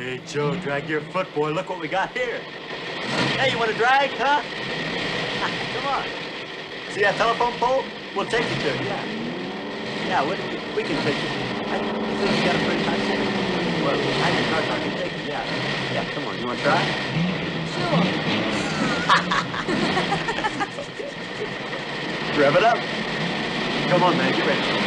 Hey, Joe, drag your foot, boy. Look what we got here. Hey, you want to drag, huh? Come on. See that telephone pole? We'll take you to it, yeah. Yeah, we can take you. I think you got a pretty high center. Well, I can car can take you, yeah. Yeah, come on. You want to try? Sure. Rev it up. Come on, man. Get ready.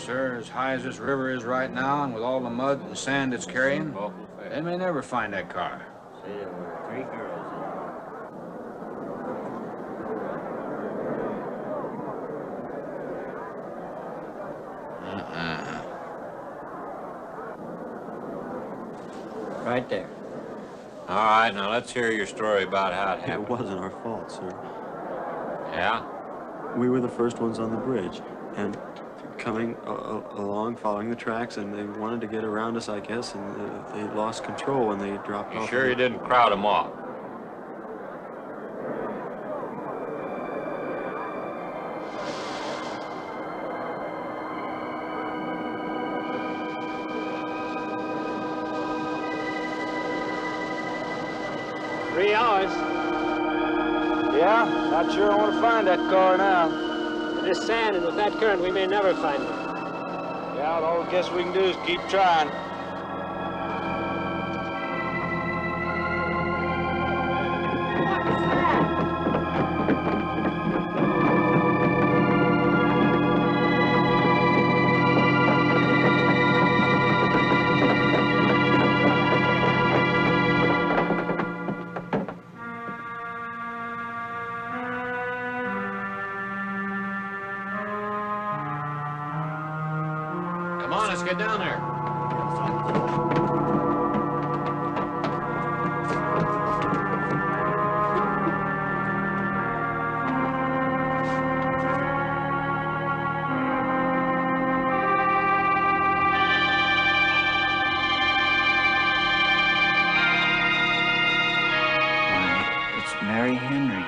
Sir, as high as this river is right now, and with all the mud and sand it's carrying, they may never find that car. See, there were 3 girls in Right there. All right, now let's hear your story about how it happened. It wasn't our fault, sir. Yeah? We were the first ones on the bridge, and coming along, following the tracks, and they wanted to get around us, I guess, and they lost control and they dropped off. You sure you didn't crowd them off? Three hours. Yeah, not sure I want to find that car now. With this sand and with that current, we may never find it. Yeah, all I guess we can do is keep trying. let's get down there. Mary Henry.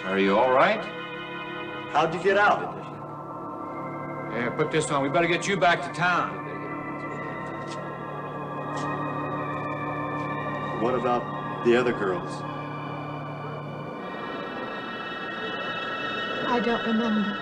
Are you all right? How'd you get out? Yeah, put this on. We better get you back to town. What about the other girls? I don't remember.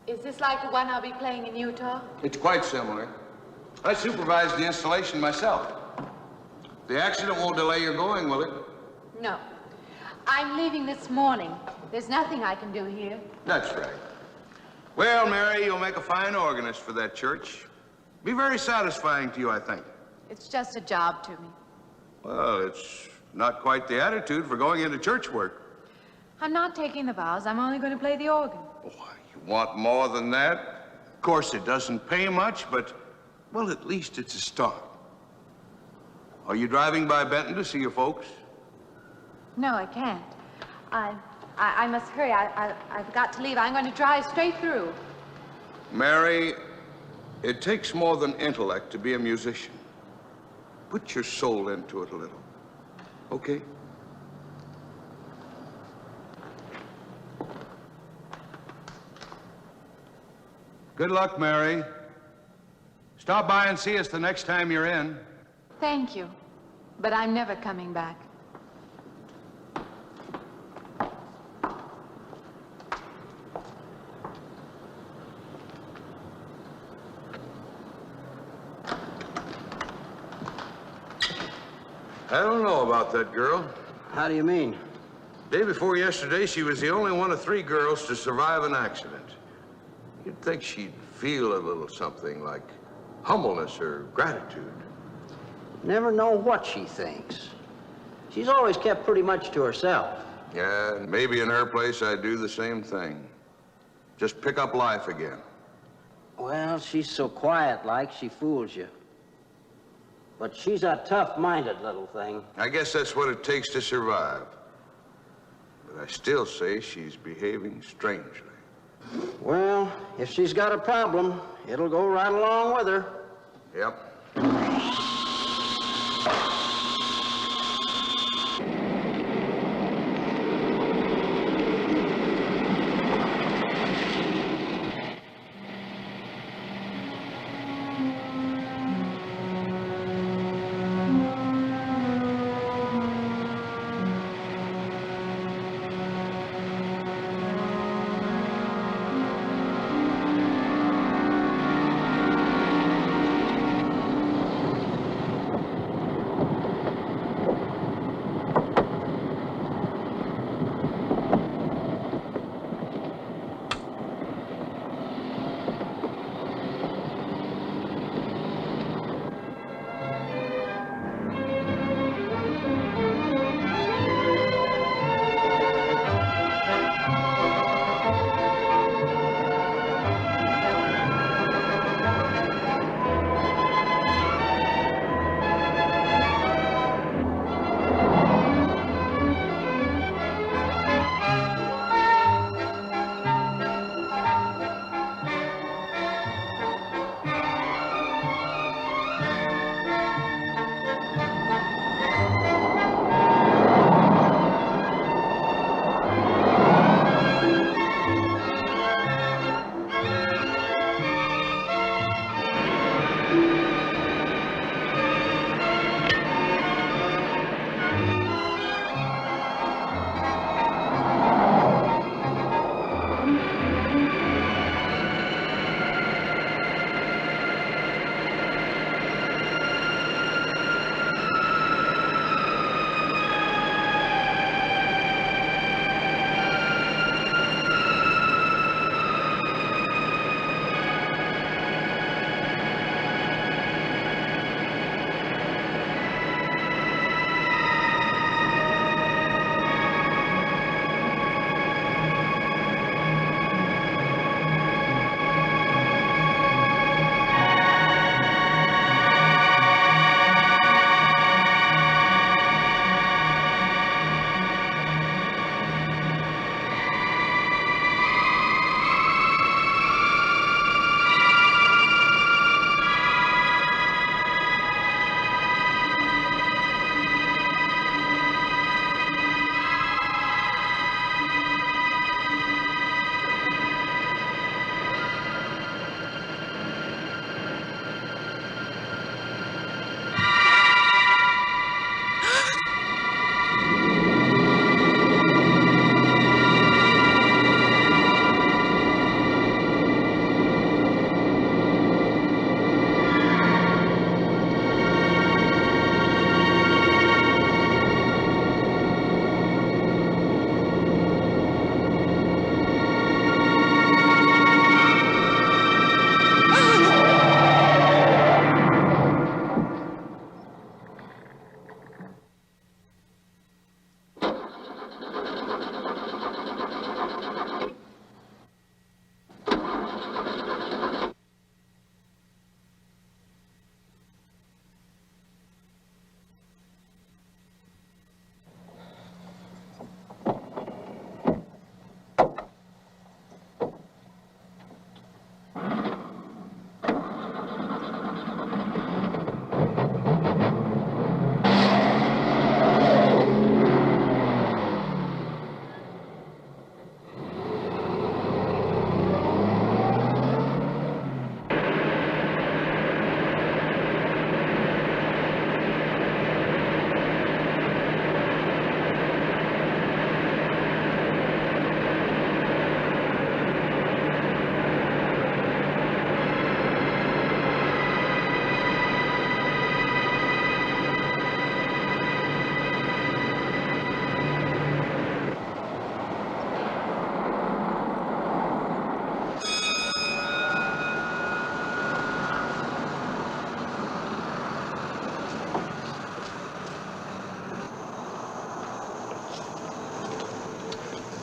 Is this like the one I'll be playing in Utah? It's quite similar. I supervised the installation myself. The accident won't delay your going, will it? No. I'm leaving this morning. There's nothing I can do here. That's right. Well, Mary, you'll make a fine organist for that church. Be very satisfying to you, I think. It's just a job to me. Well, it's not quite the attitude for going into church work. I'm not taking the vows. I'm only going to play the organ. Oh, you want more than that? Of course, it doesn't pay much, but, well, at least it's a start. Are you driving by Benton to see your folks? No, I can't. I must hurry. I've got to leave. I'm going to drive straight through. Mary, it takes more than intellect to be a musician. Put your soul into it a little, okay? Good luck, Mary. Stop by and see us the next time you're in. Thank you, but I'm never coming back. I don't know about that girl. How do you mean? Day before yesterday, she was the only one of 3 girls to survive an accident. You'd think she'd feel a little something like humbleness or gratitude. Never know what she thinks. She's always kept pretty much to herself. Yeah, and maybe in her place I'd do the same thing. Just pick up life again. Well, she's so quiet-like, she fools you. But she's a tough-minded little thing. I guess that's what it takes to survive. But I still say she's behaving strangely. Well, if she's got a problem, it'll go right along with her. Yep.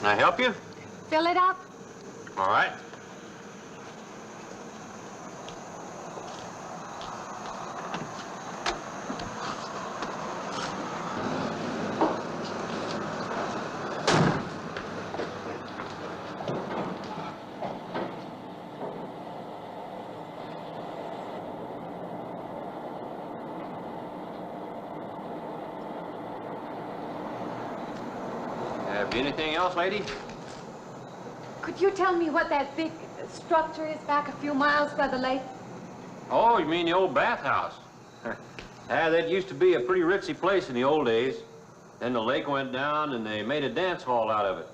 Can I help you? Fill it up. All right. Have you anything else, lady? Could you tell me what that big structure is back a few miles by the lake? Oh, you mean the old bathhouse? That used to be a pretty ritzy place in the old days. Then the lake went down and they made a dance hall out of it.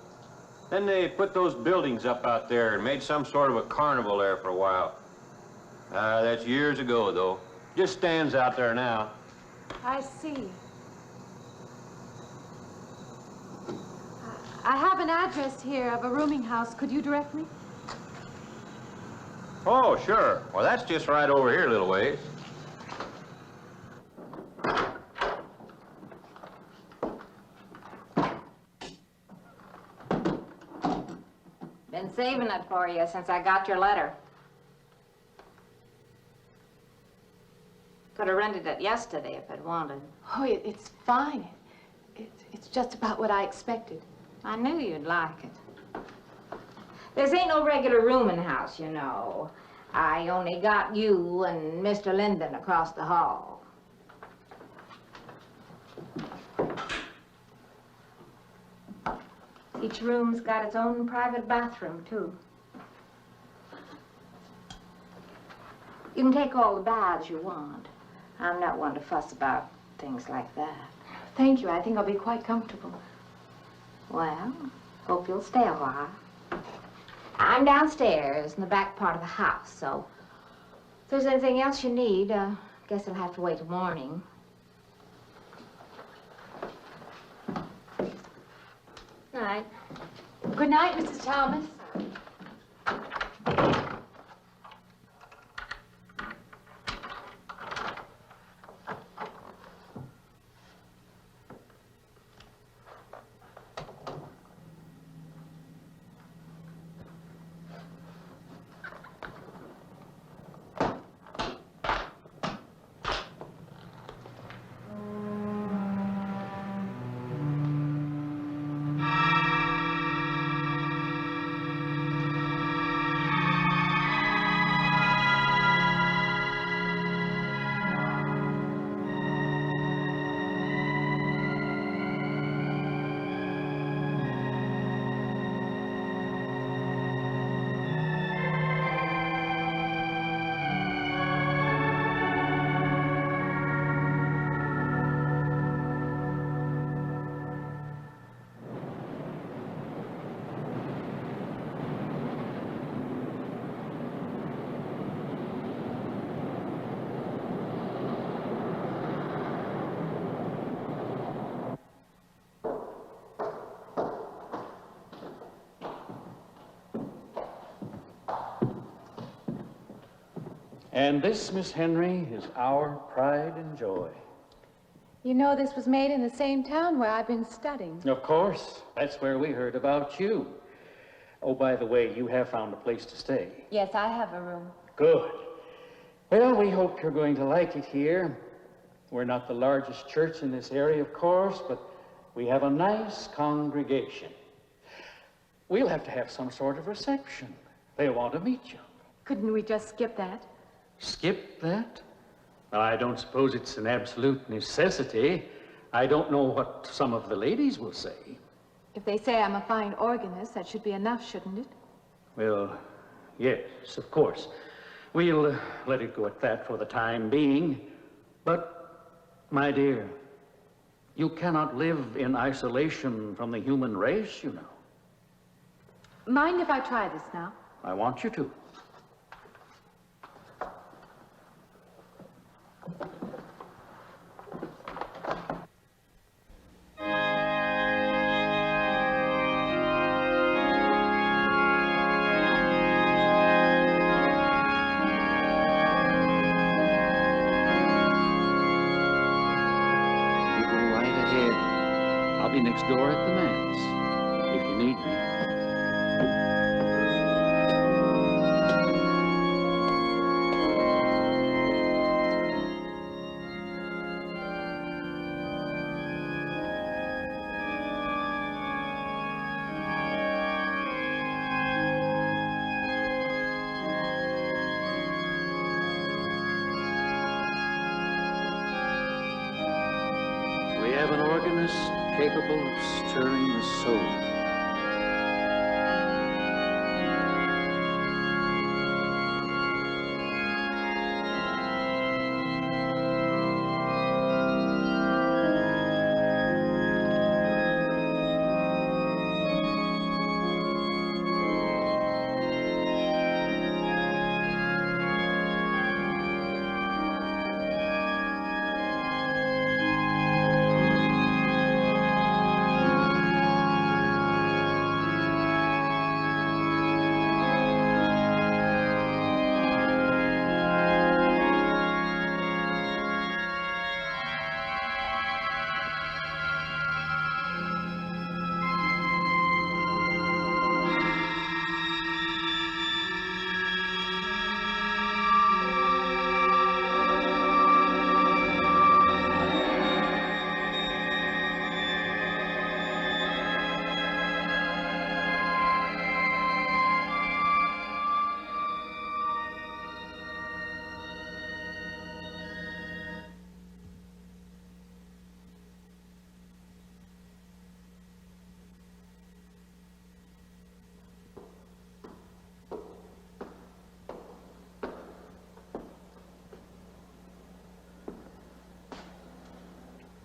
Then they put those buildings up out there and made some sort of a carnival there for a while. That's years ago, though. Just stands out there now. I see. I have an address here of a rooming house. Could you direct me? Oh, sure. Well, that's just right over here a little ways. Been saving it for you since I got your letter. Could have rented it yesterday if I'd wanted. Oh, it's fine. It's just about what I expected. I knew you'd like it. This ain't no regular rooming house, you know. I only got you and Mr. Linden across the hall. Each room's got its own private bathroom, too. You can take all the baths you want. I'm not one to fuss about things like that. Thank you. I think I'll be quite comfortable. Well, hope you'll stay a while. I'm downstairs in the back part of the house, so if there's anything else you need, guess I'll have to wait till morning. Night. Good night, Mrs. Thomas. And this, Miss Henry, is our pride and joy. You know this was made in the same town where I've been studying. Of course. That's where we heard about you. Oh, by the way, you have found a place to stay. Yes, I have a room. Good. Well, we hope you're going to like it here. We're not the largest church in this area, of course, but we have a nice congregation. We'll have to have some sort of reception. They'll want to meet you. Couldn't we just skip that? Skip that? Well, I don't suppose it's an absolute necessity. I don't know what some of the ladies will say. If they say I'm a fine organist, that should be enough, shouldn't it? Well, yes, of course. We'll let it go at that for the time being. But, my dear, you cannot live in isolation from the human race, you know. Mind if I try this now? I want you to. Next door at the manse. If you need me. We have an organist capable of stirring the soul.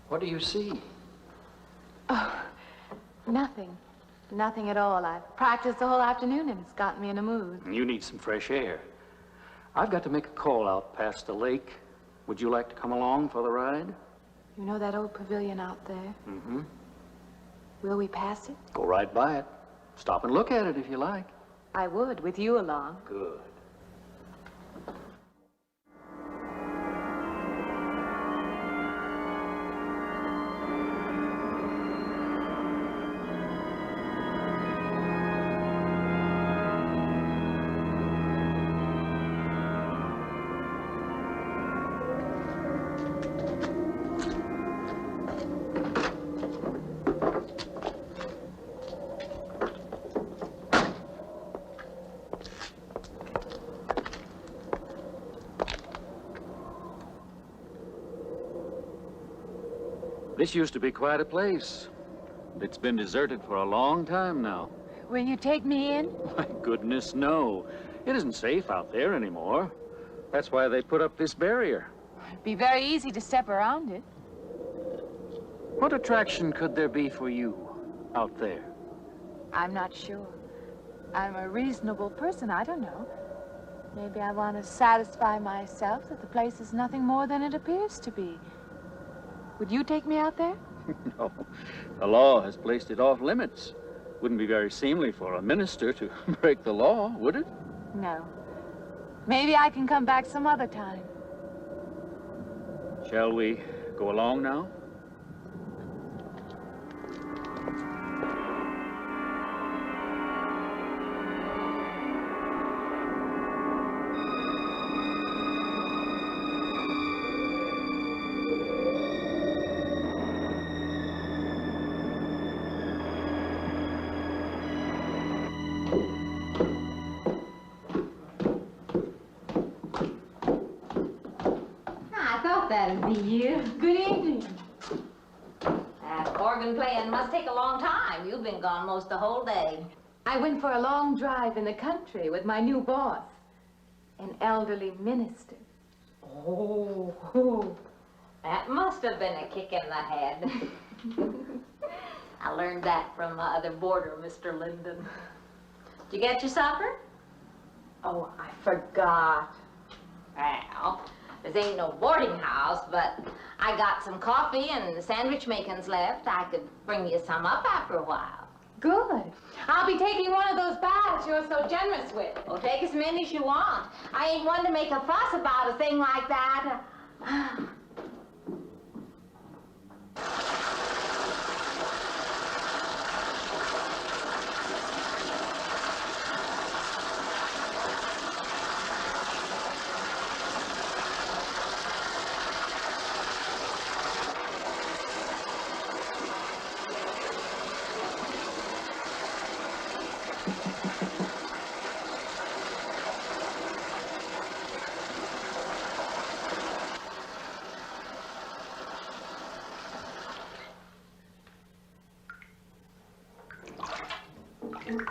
What do you see? Oh, nothing. Nothing at all. I've practiced the whole afternoon and it's gotten me in a mood. You need some fresh air. I've got to make a call out past the lake. Would you like to come along for the ride? You know that old pavilion out there? Mm-hmm. Will we pass it? Go right by it. Stop and look at it if you like. I would, with you along. Good. This used to be quite a place. It's been deserted for a long time now. Will you take me in? My goodness, no. It isn't safe out there anymore. That's why they put up this barrier. It'd be very easy to step around it. What attraction could there be for you out there? I'm not sure. I'm a reasonable person. I don't know. Maybe I want to satisfy myself that the place is nothing more than it appears to be. Would you take me out there? No. The law has placed it off limits. Wouldn't be very seemly for a minister to break the law, would it? No. Maybe I can come back some other time. Shall we go along now? That'd be you. Good evening. That organ playing must take a long time. You've been gone most the whole day. I went for a long drive in the country with my new boss, an elderly minister. Oh, that must have been a kick in the head. I learned that from my other boarder, Mr. Linden. Did you get your supper? Oh, I forgot. Well, this ain't no boarding house, but I got some coffee and the sandwich makings left. I could bring you some up after a while. Good. I'll be taking one of those baths you're so generous with. Well, take as many as you want. I ain't one to make a fuss about a thing like that. Come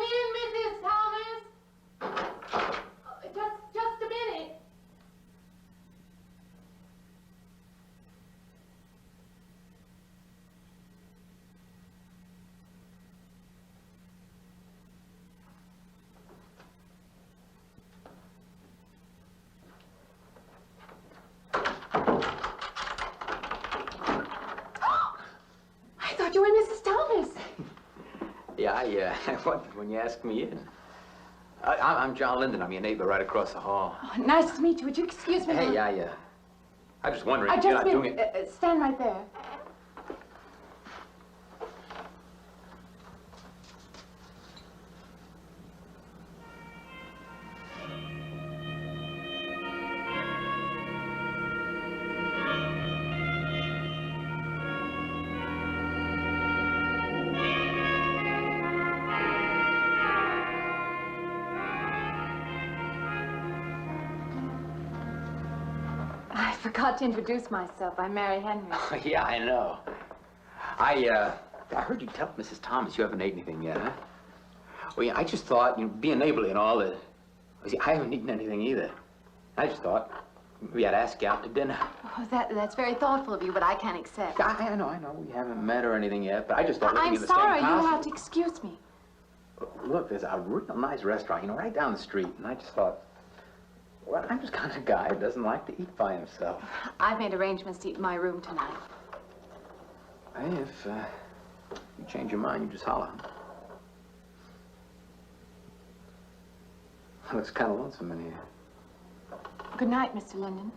in, Mrs. Thomas. Just a minute. I thought you were Mrs. Thomas. Yeah, I wondered when you asked me in. I'm John Linden. I'm your neighbor right across the hall. Oh, nice to meet you. Would you excuse me? Hey, I was just wondering I if you're just not doing it. stand right there. I forgot to introduce myself. I'm Mary Henry. Yeah, I know. I heard you tell Mrs. Thomas you haven't ate anything yet, huh? Well, yeah, I just thought, you know, being neighborly and all that. See, I haven't eaten anything either. I just thought maybe I'd ask you out to dinner. Oh, that's very thoughtful of you, but I can't accept. I know. We haven't met or anything yet, but I just thought. I'm sorry. You'll have to excuse me. Look, there's a real nice restaurant, you know, right down the street, and I just thought, well, I'm just kind of a guy who doesn't like to eat by himself. I've made arrangements to eat in my room tonight. Hey, if you change your mind, you just holler. Looks kind of lonesome in here. Good night, Mr. Linden.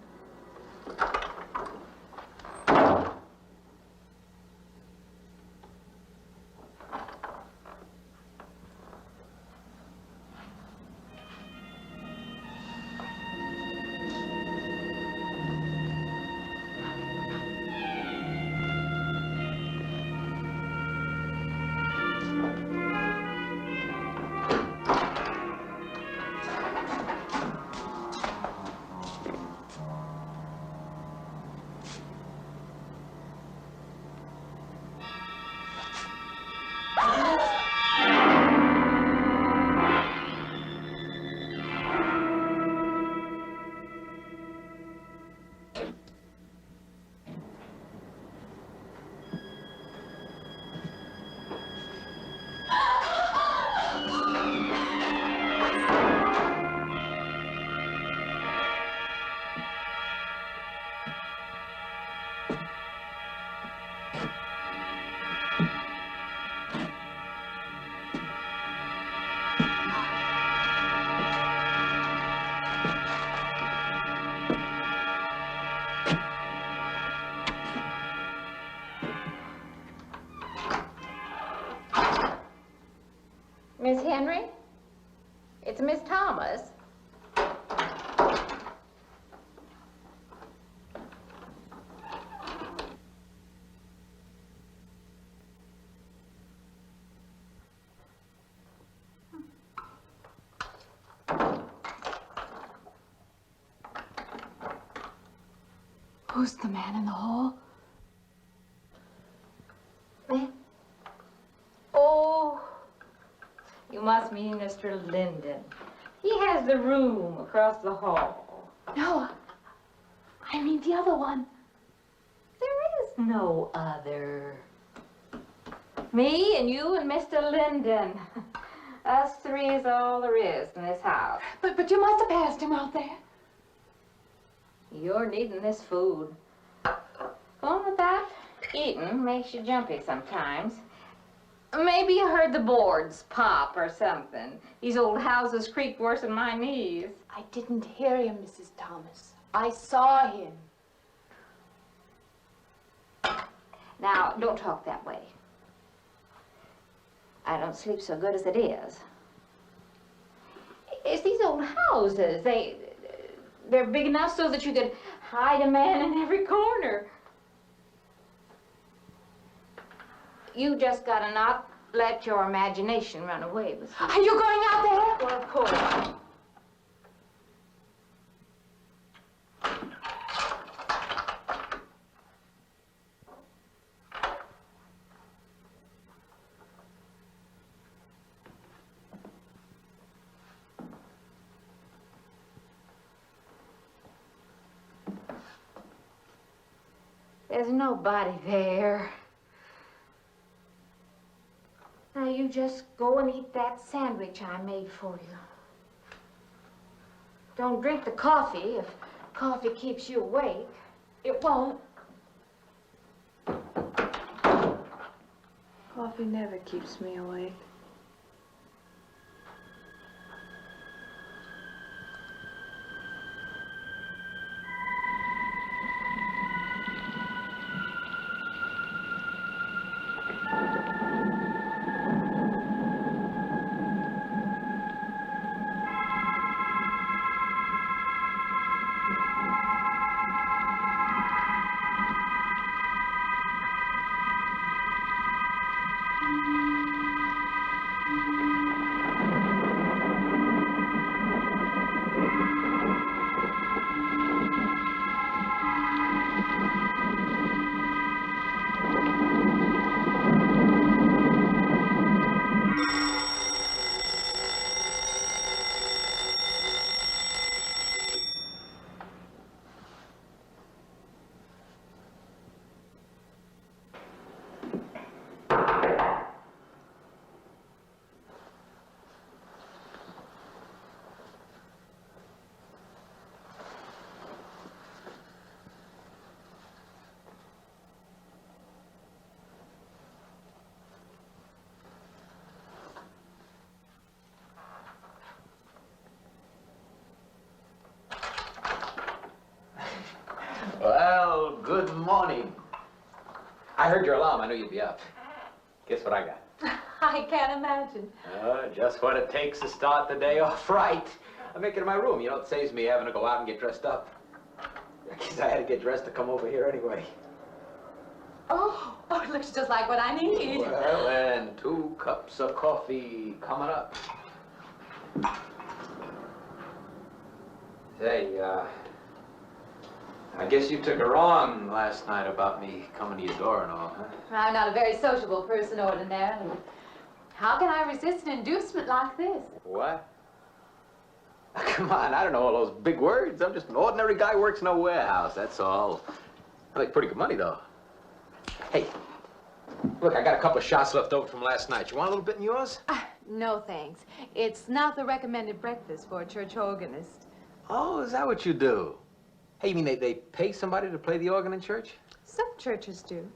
Miss Henry? It's Miss Thomas. Who's the man in the hall? Me? Oh, you must mean Mr. Linden. He has the room across the hall. No, I mean the other one. There is no other. Me and you and Mr. Linden. Us three is all there is in this house. But you must have passed him out there. You're needing this food. Going without eating makes you jumpy sometimes. Maybe you heard the boards pop or something. These old houses creak worse than my knees. I didn't hear him, Mrs. Thomas. I saw him. Now, don't talk that way. I don't sleep so good as it is. It's these old houses. They're big enough so that you could hide a man in every corner. You just gotta not let your imagination run away with you. Are you going out there? Well, of course. There's nobody there. Now you just go and eat that sandwich I made for you. Don't drink the coffee. If coffee keeps you awake, it won't. Coffee never keeps me awake. Well, good morning. I heard your alarm. I knew you'd be up. Guess what I got? I can't imagine. Just what it takes to start the day off right. I make it in my room. You know, it saves me having to go out and get dressed up. I guess I had to get dressed to come over here anyway. Oh, it looks just like what I need. Well, and 2 cups of coffee coming up. Say, I guess you took it wrong last night about me coming to your door and all, huh? I'm not a very sociable person ordinarily. How can I resist an inducement like this? What? Come on, I don't know all those big words. I'm just an ordinary guy who works in a warehouse, that's all. I make pretty good money, though. Hey, look, I got a couple of shots left over from last night. You want a little bit in yours? No, thanks. It's not the recommended breakfast for a church organist. Oh, is that what you do? Hey, you mean they pay somebody to play the organ in church? Some churches do.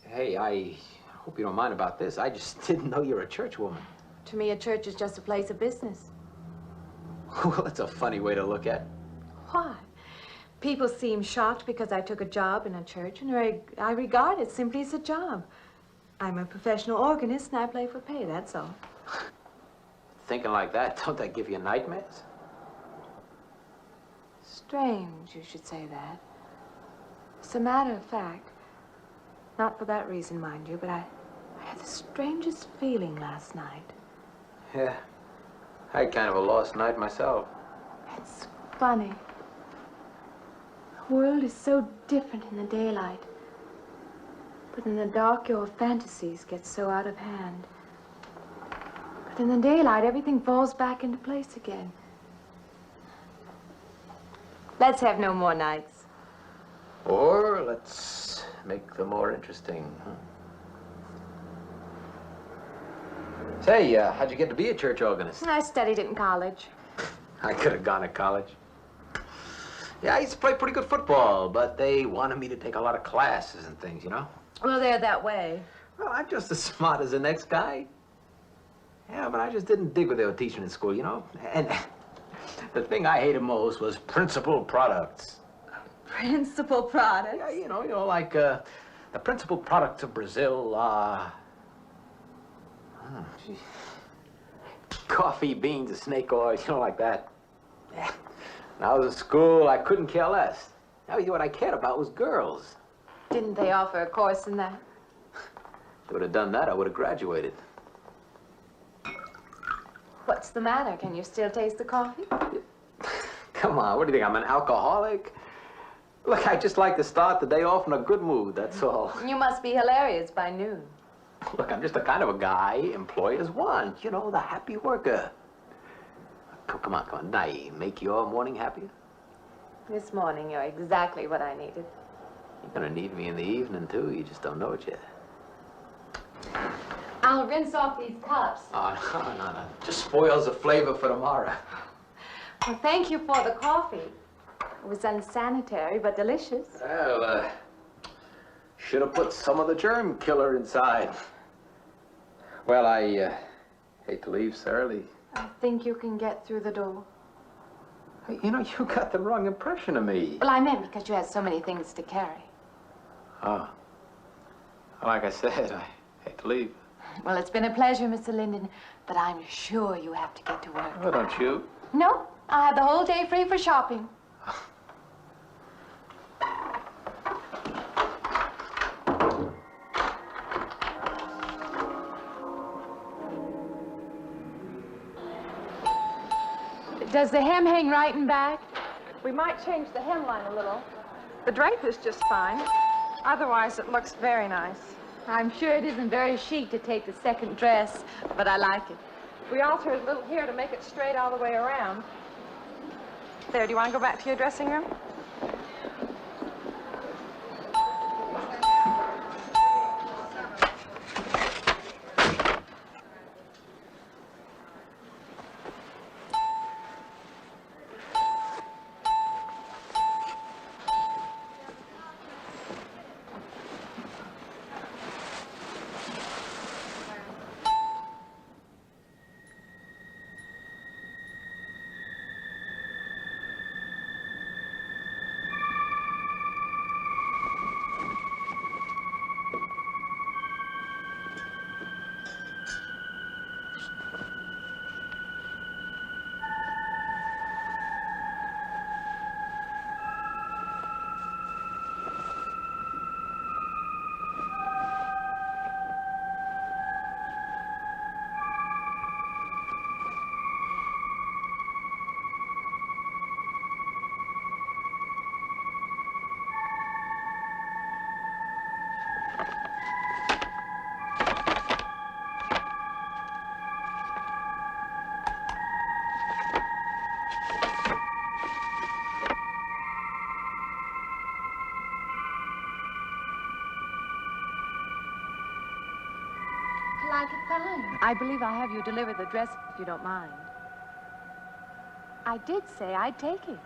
Hey, I hope you don't mind about this. I just didn't know you're a church woman. To me, a church is just a place of business. Well, that's a funny way to look at it. Why? People seem shocked because I took a job in a church, and I regard it simply as a job. I'm a professional organist, and I play for pay, that's all. Thinking like that, don't that give you nightmares? Strange you should say that. As a matter of fact, not for that reason, mind you, but I had the strangest feeling last night. Yeah, I had kind of a lost night myself. It's funny. The world is so different in the daylight. But in the dark, your fantasies get so out of hand. But in the daylight, everything falls back into place again. Let's have no more nights. Or let's make them more interesting, huh? Say, how'd you get to be a church organist? I studied it in college. I could have gone to college. Yeah, I used to play pretty good football, but they wanted me to take a lot of classes and things, you know? Well, they're that way. Well, I'm just as smart as the next guy. Yeah, but I just didn't dig what they were teaching in school, you know? And the thing I hated most was principal products. Principal products? Yeah, you know, like the principal products of Brazil are... coffee, beans, and snake oil, you know, like that. Yeah. When I was in school, I couldn't care less. Now, what I cared about was girls. Didn't they offer a course in that? If they would have done that, I would have graduated. What's the matter? Can you still taste the coffee? Come on, what do you think, I'm an alcoholic? Look, I just like to start the day off in a good mood, that's all. You must be hilarious by noon. Look, I'm just the kind of a guy employers want, you know, the happy worker. Come on, did I make your morning happier? This morning, you're exactly what I needed. You're gonna need me in the evening, too. You just don't know it yet. I'll rinse off these cups. Oh, no. Just spoils the flavor for tomorrow. Well, thank you for the coffee. It was unsanitary, but delicious. Well, should have put some of the germ killer inside. Well, I hate to leave so early. I think you can get through the door. Hey, you know, you got the wrong impression of me. Well, I meant because you had so many things to carry. Oh. Like I said, I hate to leave. Well, it's been a pleasure, Mr. Linden, but I'm sure you have to get to work. Oh, don't you? No, I have the whole day free for shopping. Does the hem hang right and back? We might change the hemline a little. The drape is just fine. Otherwise, it looks very nice. I'm sure it isn't very chic to take the second dress, but I like it. We altered a little here to make it straight all the way around. There, do you want to go back to your dressing room? I believe I'll have you deliver the dress if you don't mind. I did say I'd take it.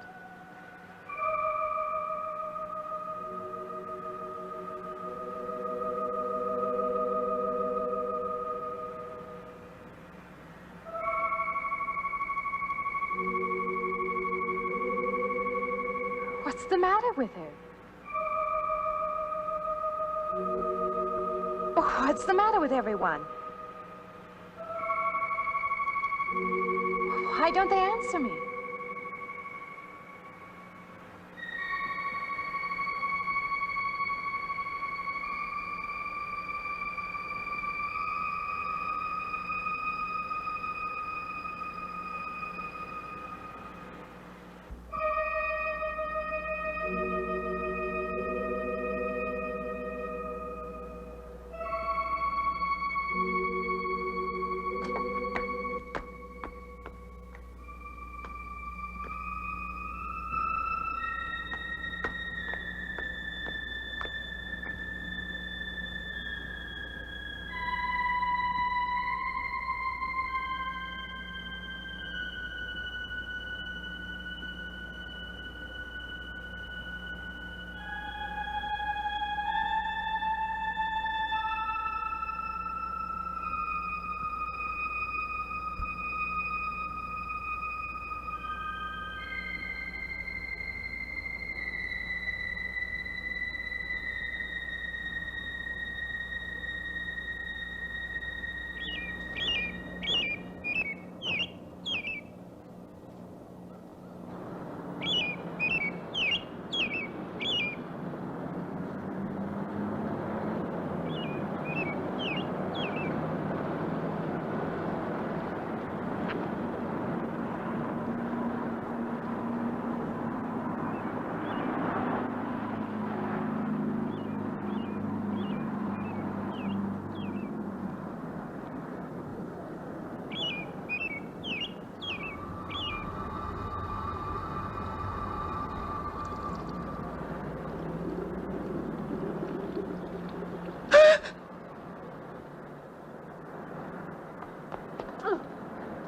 What's the matter with her? Oh, what's the matter with everyone? Why don't they answer me?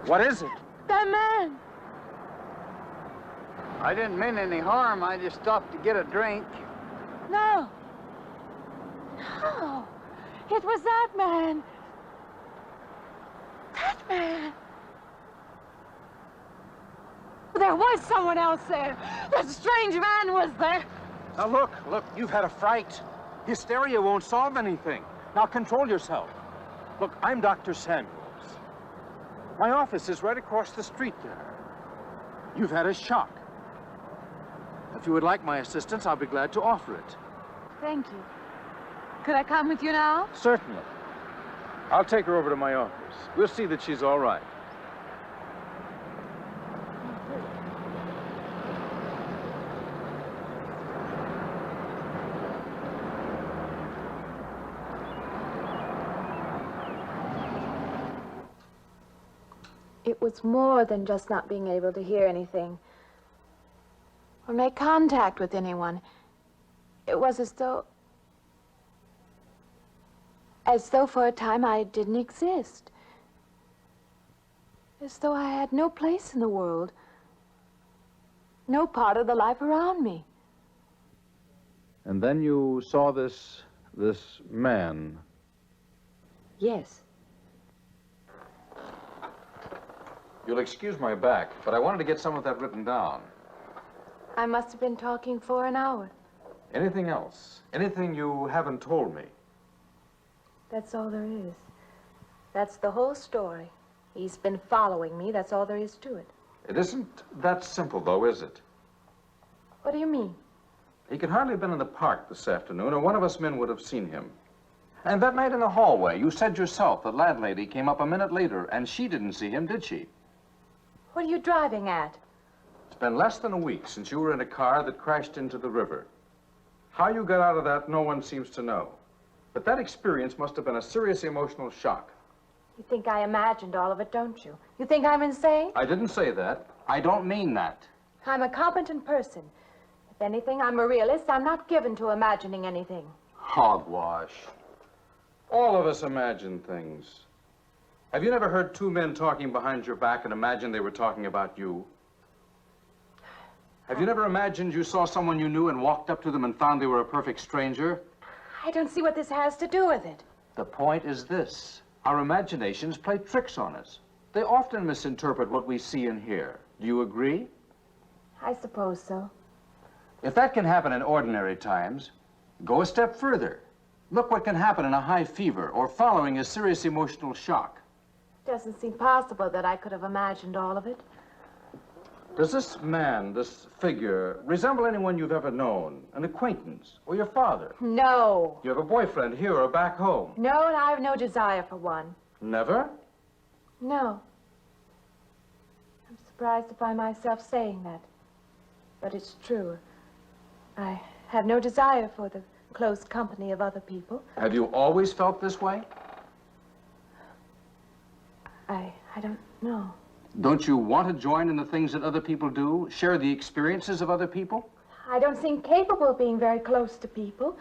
What is it? That man. I didn't mean any harm. I just stopped to get a drink. No. No. It was that man. That man. There was someone else there. That strange man was there. Now look, you've had a fright. Hysteria won't solve anything. Now control yourself. Look, I'm Dr. Samuels. My office is right across the street there. You've had a shock. If you would like my assistance, I'll be glad to offer it. Thank you. Could I come with you now? Certainly. I'll take her over to my office. We'll see that she's all right. It was more than just not being able to hear anything or make contact with anyone. It was as though for a time I didn't exist. As though I had no place in the world, no part of the life around me. And then you saw this man. Yes. You'll excuse my back, but I wanted to get some of that written down. I must have been talking for an hour. Anything else? Anything you haven't told me? That's all there is. That's the whole story. He's been following me. That's all there is to it. It isn't that simple, though, is it? What do you mean? He could hardly have been in the park this afternoon, or one of us men would have seen him. And that night in the hallway, you said yourself the landlady came up a minute later, and she didn't see him, did she? What are you driving at? It's been less than a week since you were in a car that crashed into the river. How you got out of that, no one seems to know. But that experience must have been a serious emotional shock. You think I imagined all of it, don't you? You think I'm insane? I didn't say that. I don't mean that. I'm a competent person. If anything, I'm a realist. I'm not given to imagining anything. Hogwash. All of us imagine things. Have you never heard two men talking behind your back and imagined they were talking about you? Have you never imagined you saw someone you knew and walked up to them and found they were a perfect stranger? I don't see what this has to do with it. The point is this. Our imaginations play tricks on us. They often misinterpret what we see and hear. Do you agree? I suppose so. If that can happen in ordinary times, go a step further. Look what can happen in a high fever or following a serious emotional shock. It doesn't seem possible that I could have imagined all of it. Does this man, this figure, resemble anyone you've ever known? An acquaintance? Or your father? No. You have a boyfriend here or back home? No, and I have no desire for one. Never? No. I'm surprised to find myself saying that. But it's true. I have no desire for the close company of other people. Have you always felt this way? I don't know. Don't you want to join in the things that other people do? Share the experiences of other people? I don't seem capable of being very close to people.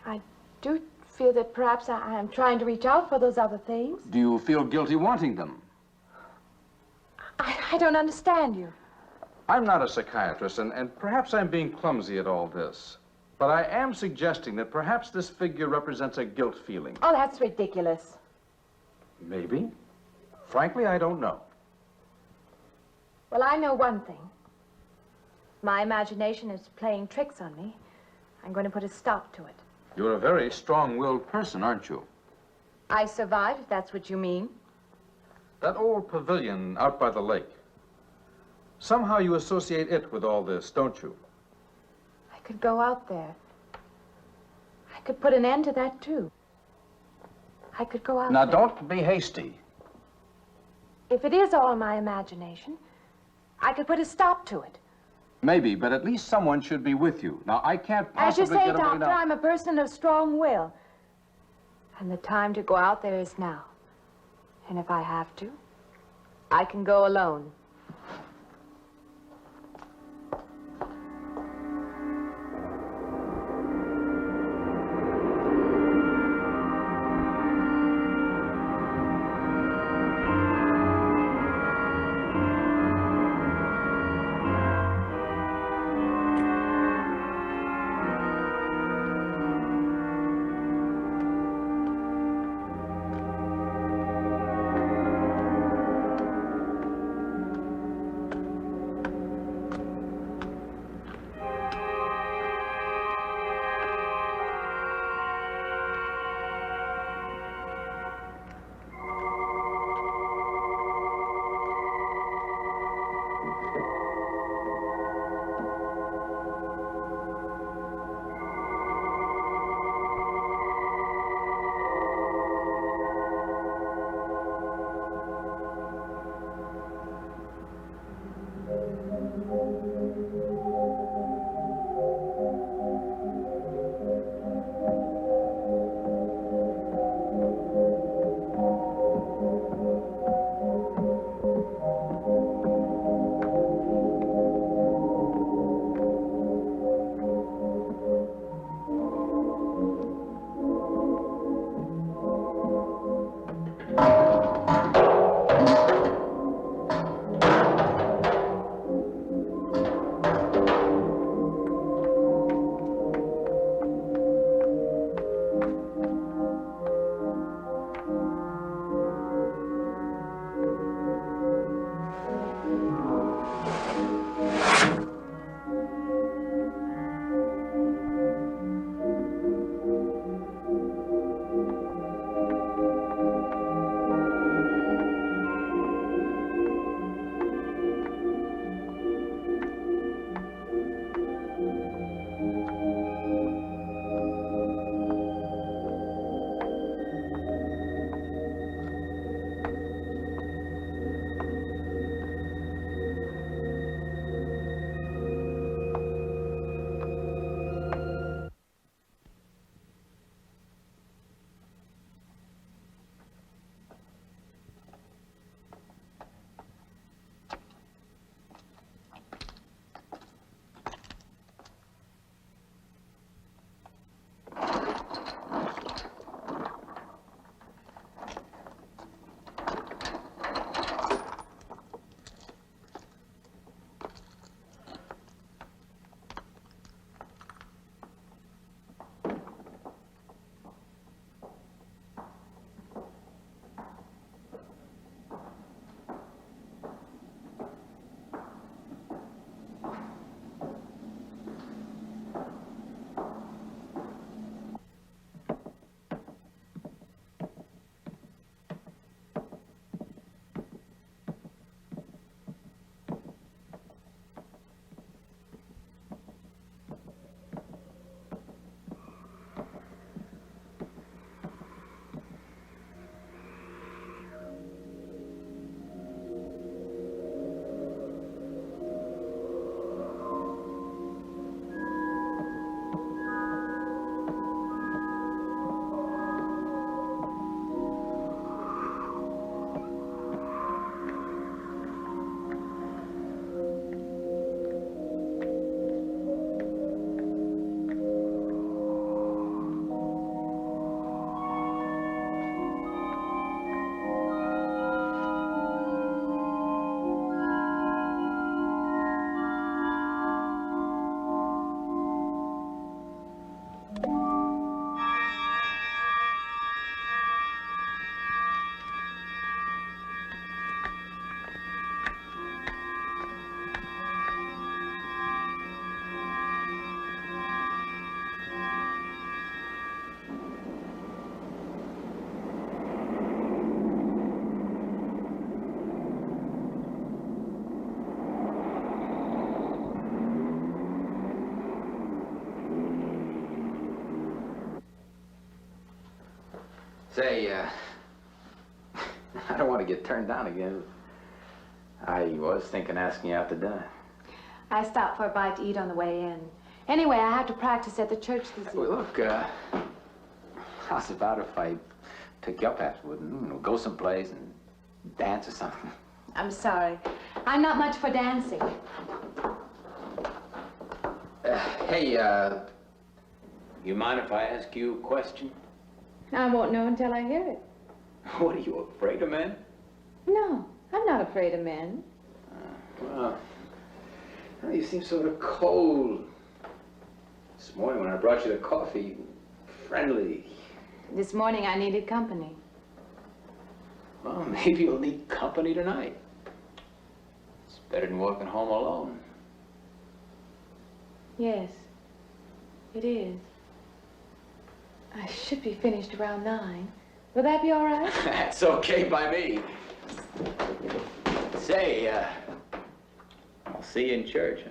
I do feel that perhaps I am trying to reach out for those other things. Do you feel guilty wanting them? I don't understand you. I'm not a psychiatrist, and perhaps I'm being clumsy at all this. But I am suggesting that perhaps this figure represents a guilt feeling. Oh, that's ridiculous. Maybe. Frankly, I don't know. Well, I know one thing. My imagination is playing tricks on me. I'm going to put a stop to it. You're a very strong-willed person, aren't you? I survive, if that's what you mean. That old pavilion out by the lake. Somehow you associate it with all this, don't you? I could go out there. I could put an end to that, too. I could go out Now, there. don't be hasty. If it is all my imagination, I could put a stop to it. Maybe, but at least someone should be with you. Now, I can't As possibly you say, get away Doctor, now. I'm a person of strong will. And the time to go out there is now. And if I have to, I can go alone. Say, I don't want to get turned down again. I was thinking asking you out to dinner. I stopped for a bite to eat on the way in. Anyway, I have to practice at the church this evening. Well, look, how's about if I pick you up afterward and, you know, go someplace and dance or something? I'm sorry. I'm not much for dancing. Hey, you mind if I ask you a question? I won't know until I hear it. What, are you afraid of men? No, I'm not afraid of men. Well, you seem sort of cold. This morning when I brought you the coffee, friendly. This morning I needed company. Well, maybe you'll need company tonight. It's better than walking home alone. Yes, it is. I should be finished around 9. Will that be all right? That's okay by me. Say, I'll see you in church, huh?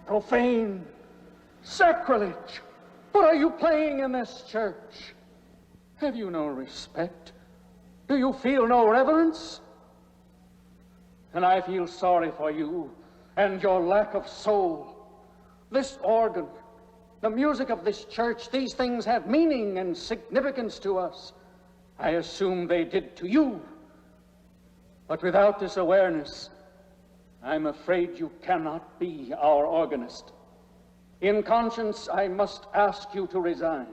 Profane, sacrilege. What are you playing in this church? Have you no respect? Do you feel no reverence? And I feel sorry for you and your lack of soul. This organ, the music of this church, these things have meaning and significance to us. I assume they did to you. But without this awareness, I'm afraid you cannot be our organist. In conscience, I must ask you to resign.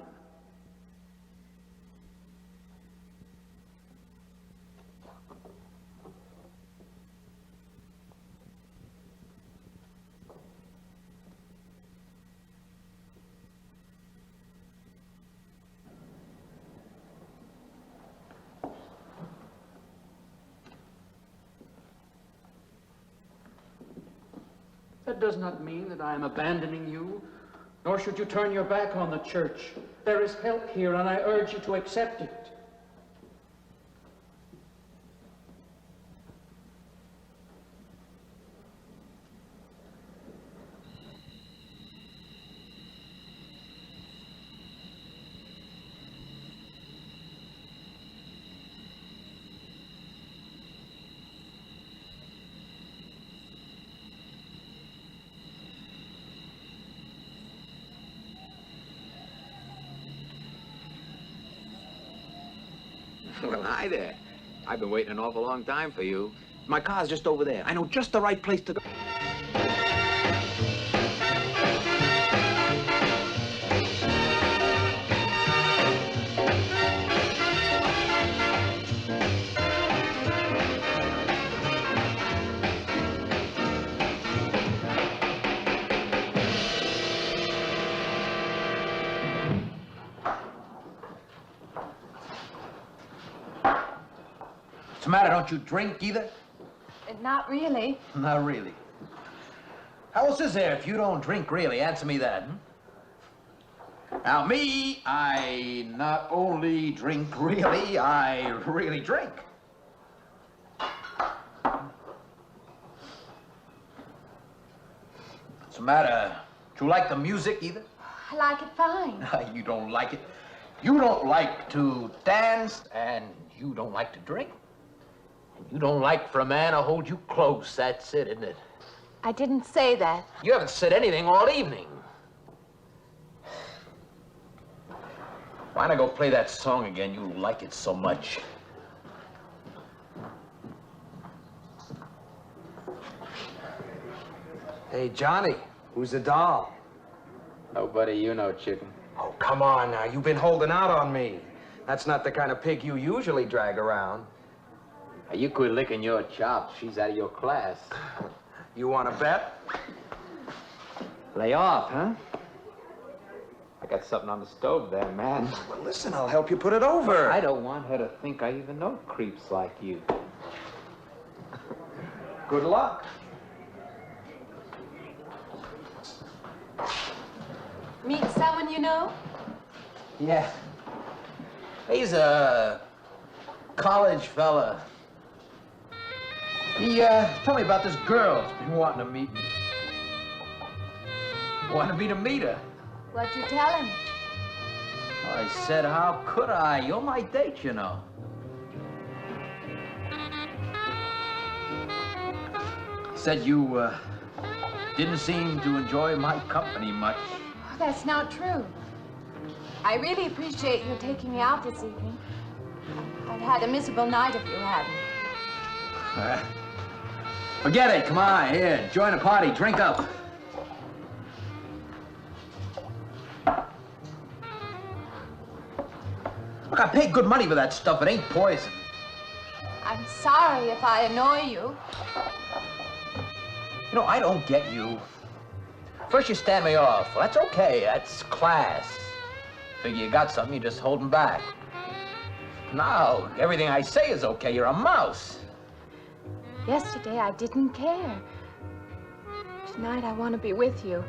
That does not mean that I am abandoning you, nor should you turn your back on the church. There is help here, and I urge you to accept it. Well, hi there. I've been waiting an awful long time for you. My car's just over there. I know just the right place to go. What's the matter? Don't you drink either? Not really. Not really. How else is there if you don't drink really? Answer me that. Now, me, I not only drink really, I really drink. What's the matter? Do you like the music either? I like it fine. You don't like it. You don't like to dance, and you don't like to drink. You don't like for a man to hold you close. That's it, isn't it? I didn't say that. You haven't said anything all evening. Why not go play that song again? You like it so much. Hey, Johnny, who's the doll? Nobody you know, chicken. Oh, come on now. You've been holding out on me. That's not the kind of pig you usually drag around. You quit licking your chops. She's out of your class. You want to bet? Lay off, huh? I got something on the stove there, man. Well, listen, I'll help you put it over. I don't want her to think I even know creeps like you. Good luck. Meet someone you know? Yeah. He's a college fella. He told me about this girl that's been wanting to meet me. Wanted me to meet her. What'd you tell him? I said, how could I? You're my date, you know. Said you didn't seem to enjoy my company much. Oh, that's not true. I really appreciate you taking me out this evening. I'd had a miserable night if you hadn't. Forget it. Come on, here. Join the party. Drink up. Look, I paid good money for that stuff. It ain't poison. I'm sorry if I annoy you. You know, I don't get you. First you stand me off. Well, that's okay. That's class. Figure you got something, you just holding back. Now, everything I say is okay. You're a mouse. Yesterday, I didn't care. Tonight, I want to be with you.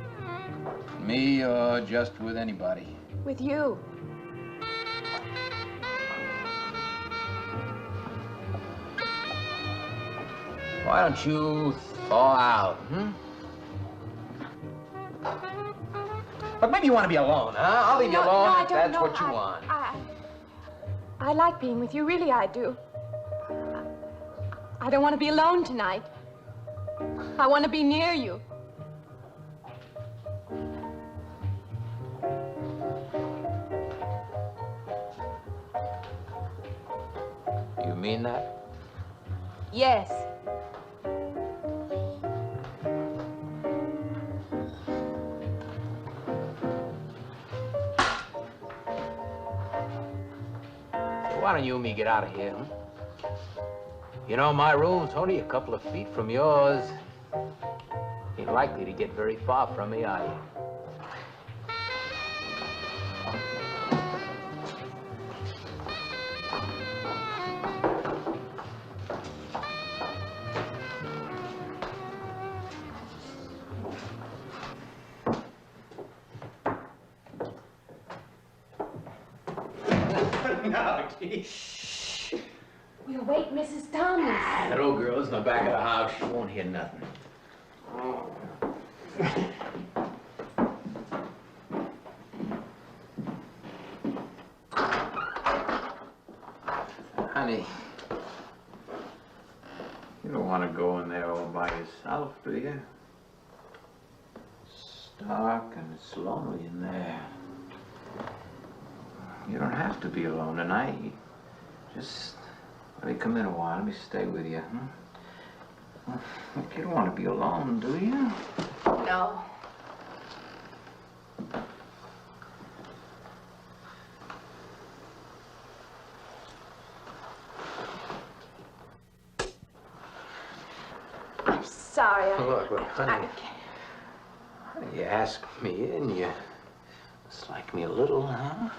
Me or just with anybody? With you. Why don't you thaw out, But maybe you want to be alone, huh? I'll leave you alone no, if that's what you want. I like being with you, really I do. I don't want to be alone tonight. I want to be near you. You mean that? Yes. Why don't you and me get out of here, huh? You know, my room's only a couple of feet from yours. Ain't likely to get very far from me, are you? No, shh. We'll wake Mrs. Thomas. That old girl's in the back of the house. She won't hear nothing. Honey, you don't want to go in there all by yourself, do you? It's dark and it's lonely in there. You don't have to be alone tonight. Just let me come in a while. Let me stay with you, huh? Look, you don't want to be alone, do you? No. I'm sorry. Look, honey. You asked me in, you dislike me a little, huh?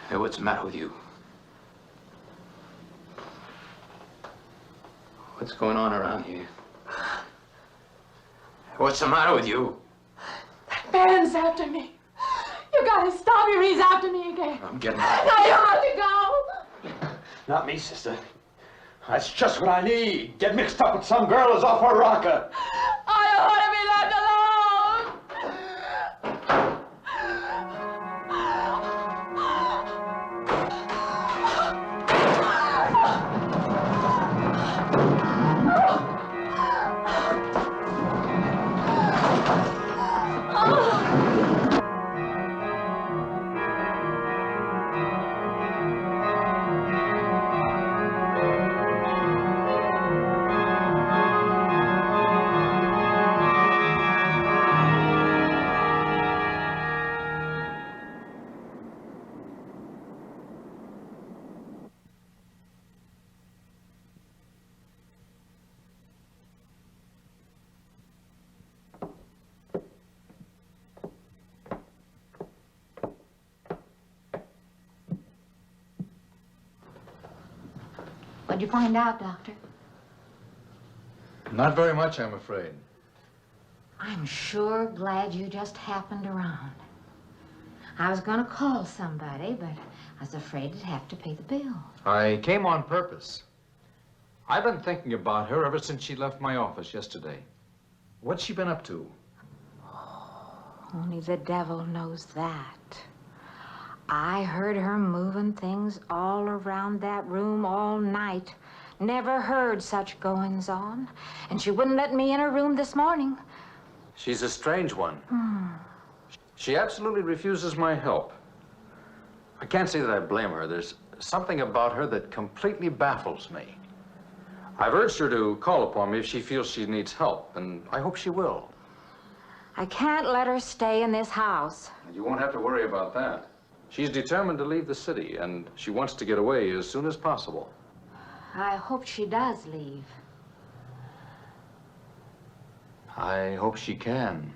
Hey, what's the matter with you? What's going on around here? What's the matter with you? Ben's after me. You gotta stop him. He's after me again. I'm getting out. Now you have to go. Not me, sister. That's just what I need. Get mixed up with some girl who's off her rocker. I don't want to be left alone. What'd you find out, Doctor? Not very much, I'm afraid. I'm sure glad you just happened around. I was gonna call somebody, but I was afraid I'd have to pay the bill. I came on purpose. I've been thinking about her ever since she left my office yesterday. What's she been up to? Only the devil knows that. I heard her moving things all around that room all night. Never heard such goings on. And she wouldn't let me in her room this morning. She's a strange one. She absolutely refuses my help. I can't say that I blame her. There's something about her that completely baffles me. I've urged her to call upon me if she feels she needs help, and I hope she will. I can't let her stay in this house. You won't have to worry about that. She's determined to leave the city, and she wants to get away as soon as possible. I hope she does leave. I hope she can.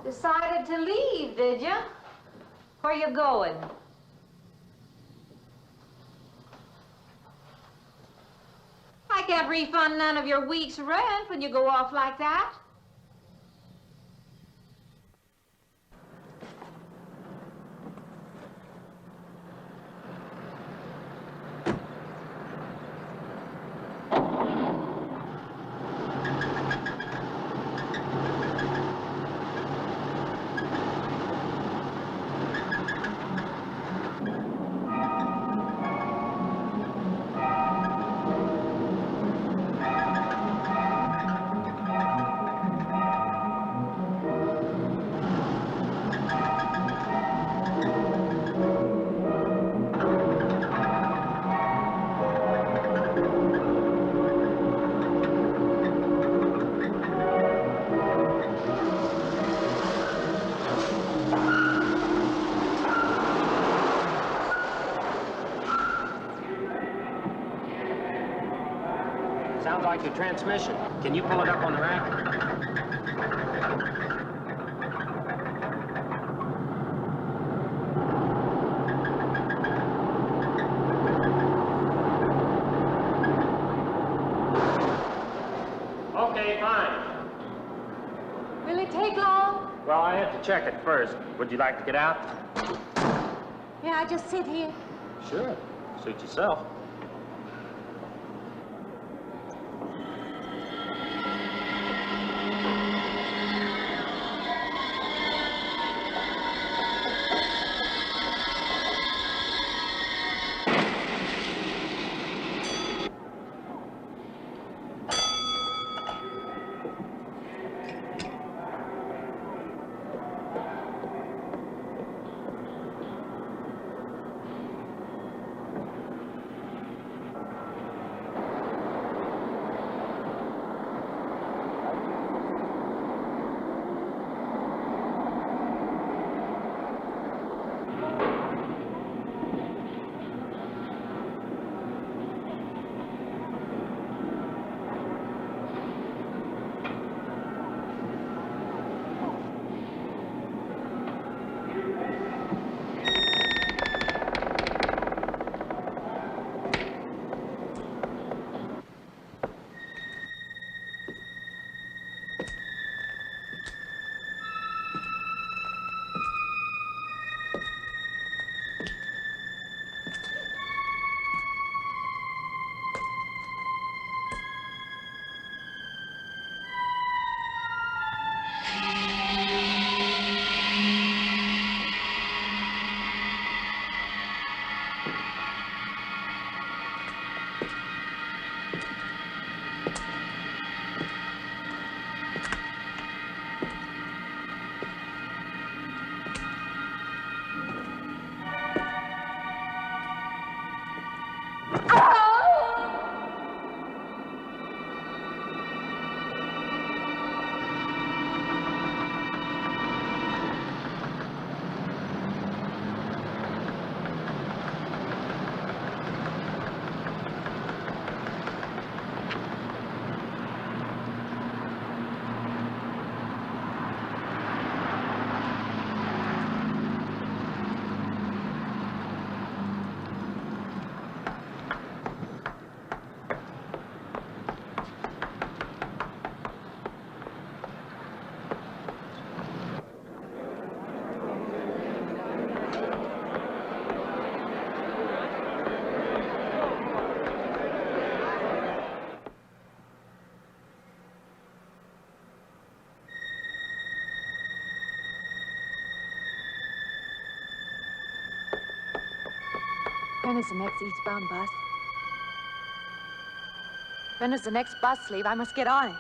Decided to leave, did you? Where you going? I can't refund none of your week's rent when you go off like that. Sounds like your transmission. Can you pull it up on the rack? Okay, fine. Will it take long? Well, I have to check it first. Would you like to get out? May I just sit here? Sure. Suit yourself. When is the next eastbound bus? When does the next bus leave? I must get on it.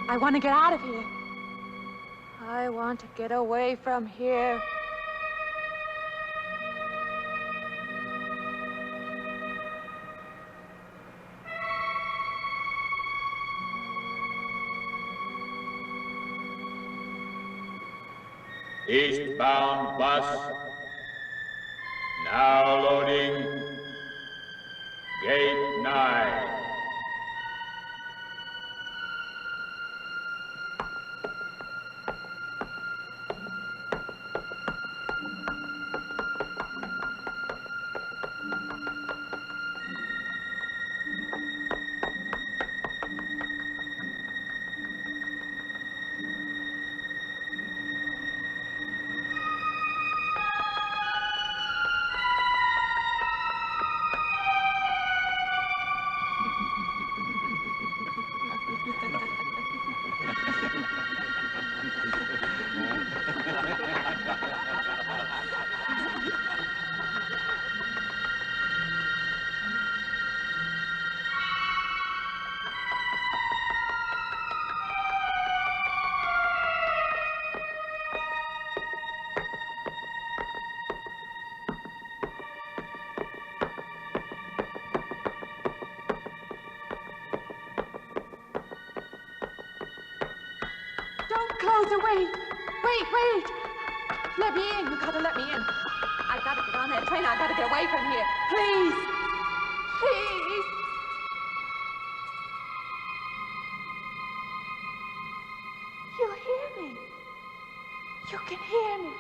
I want to get out of here. I want to get away from here. Eastbound bus. Now loading. Gate 9. Close it, wait. Wait. Let me in. You gotta let me in. I gotta get on that train. I gotta get away from here. Please. Please. You hear me. You can hear me.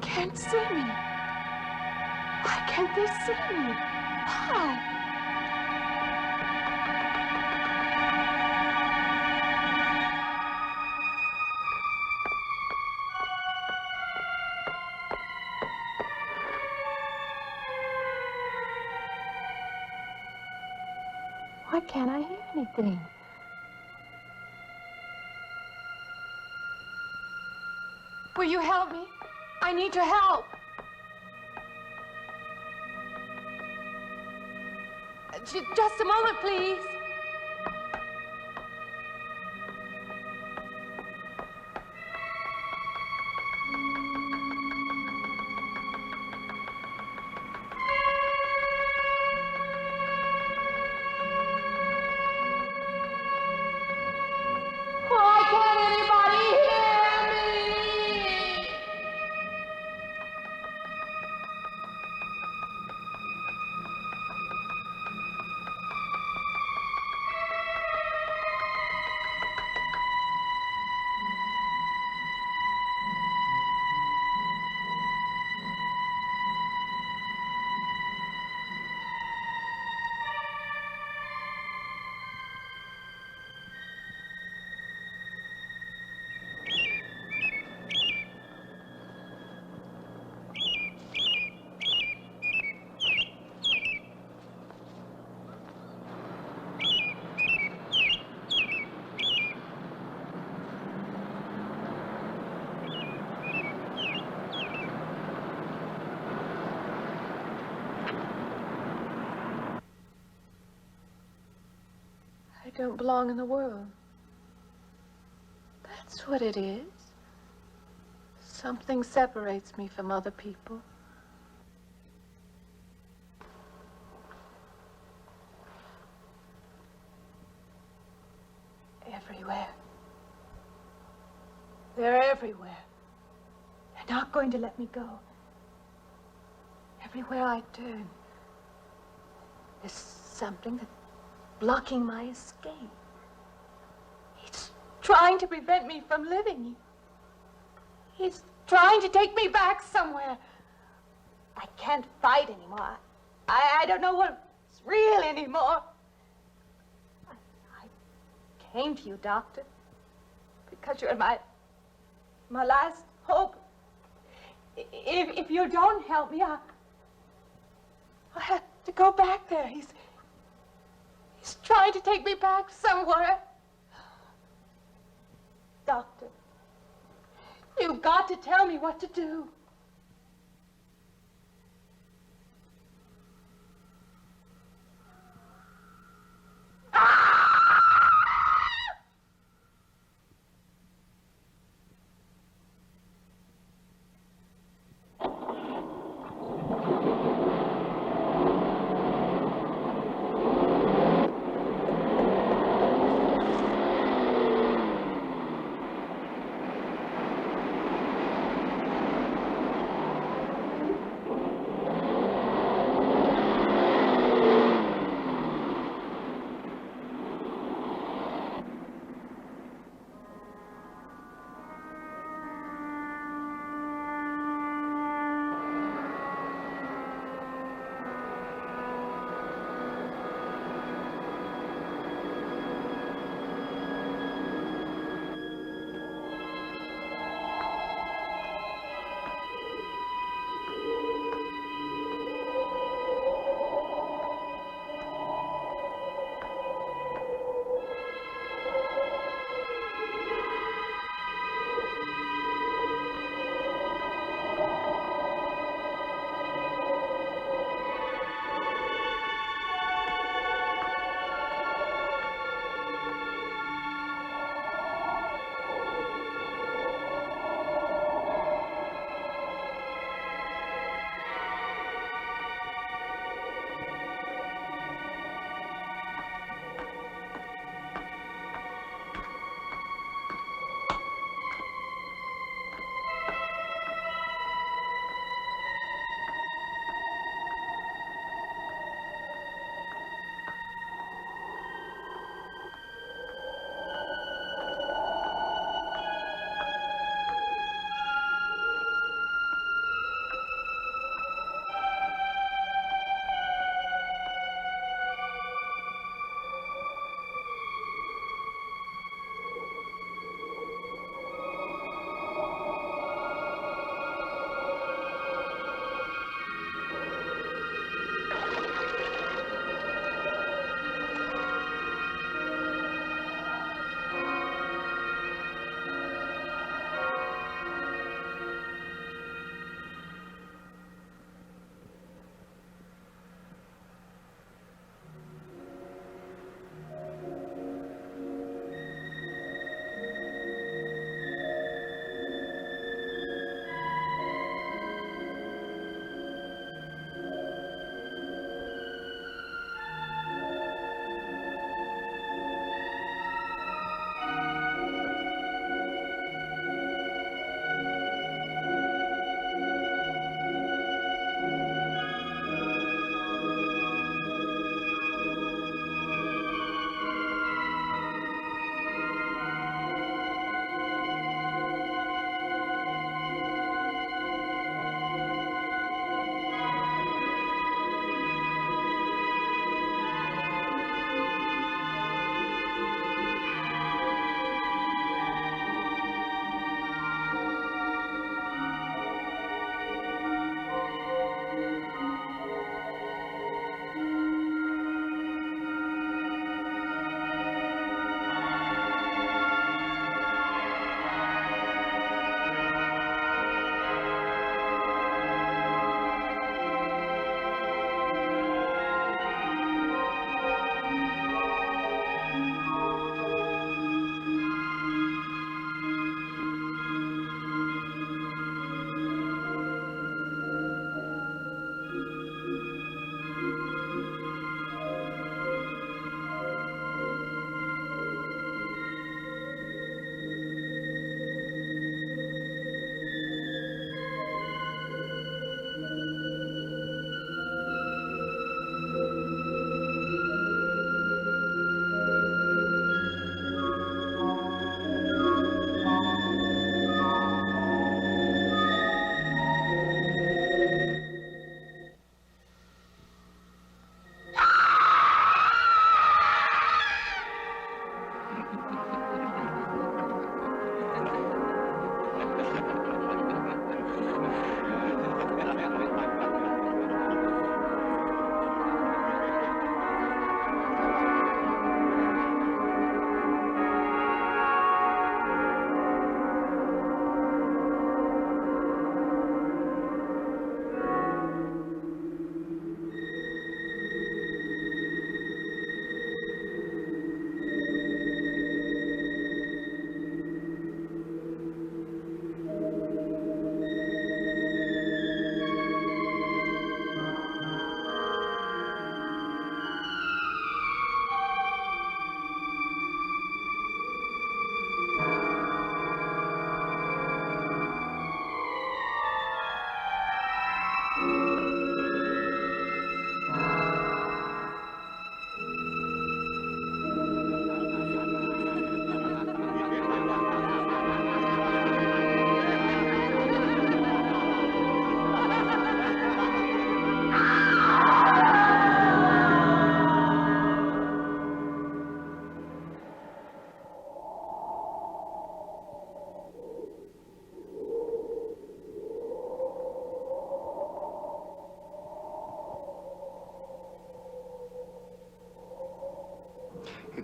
Can't see me. Why can't they see me? Why? Why can't I hear anything? Will you help me? I need your help. Just a moment, please. Why can't anybody hear me? I don't belong in the world. That's what it is. Something separates me from other people. Everywhere. They're everywhere. They're not going to let me go. Everywhere I turn, there's something that's blocking my escape. He's trying to prevent me from living. He's trying to take me back somewhere. I can't fight anymore. I don't know what's real anymore. I came to you, Doctor, because you're my last hope. If you don't help me, I'll have to go back there. He's trying to take me back somewhere. Doctor, you've got to tell me what to do.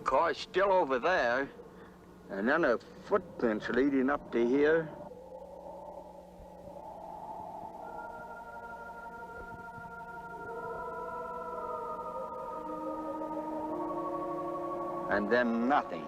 car's still over there. And then a footprints leading up to here. And then nothing.